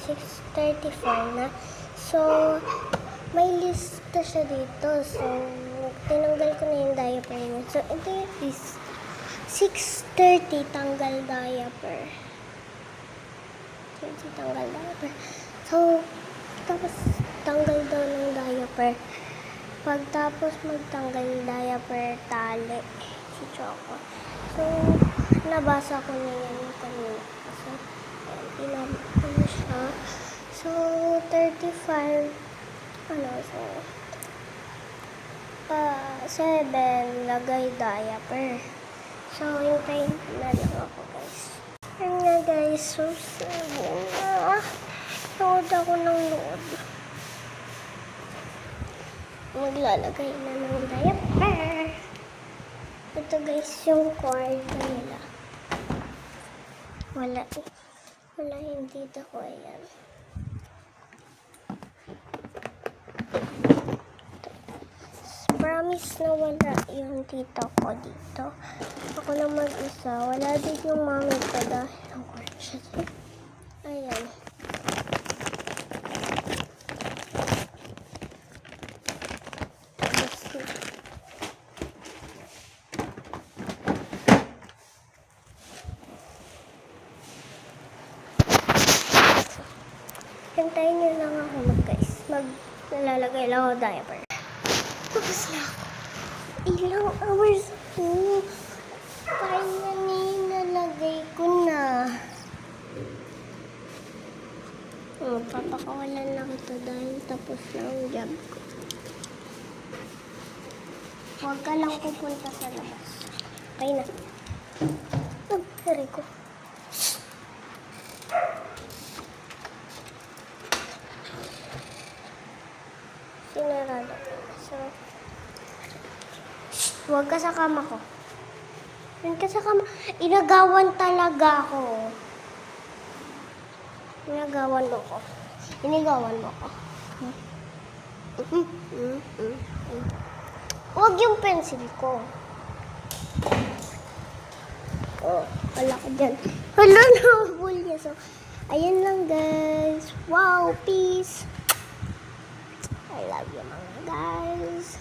6:34 na. So, may lista siya dito. So, tinanggal ko na yung diaper niya. So, ito yung list. 6:30, tanggal diaper. 6:30, tanggal diaper. So, tapos, tanggal daw ng diaper. Pagtapos magtanggal diaper, tali si Choco. So, nabasa ko na yan kanina. So, inabot ko na siya. So, 35, so, 7, lagay diaper. So, hintayin na lang ako, guys. Yan nga, guys. So, 7 na. Load ako ng load. Maglalagay na ng diaper. Ito, guys, yung cord nila. Wala yung dito ko. Ayan. Promise na wala yung tita ko dito. Ako na mag-isa. Wala din yung mami ko dahil ang cord siya. Ayan. Hintayin nyo lang ako guys. Nalalagay lang ako diaper. Tapos na ako. Ilang hours ako. Finally, nalagay ko na. Papakawalan lang ito dahil tapos na ang job ko. Huwag ka lang pupunta sa labas. Okay na. Sorry ko. Sinarado ko. So, huwag ka sa kama ko. Huwag ka sa kama. Inagawan talaga ako. Inagawan mo ko. Inigawan mo ko. Huwag yung pencil ko. Oh, wala ka dyan. Hala na, bul niya. So, ayan lang guys. Wow, peace. I love you mga guys.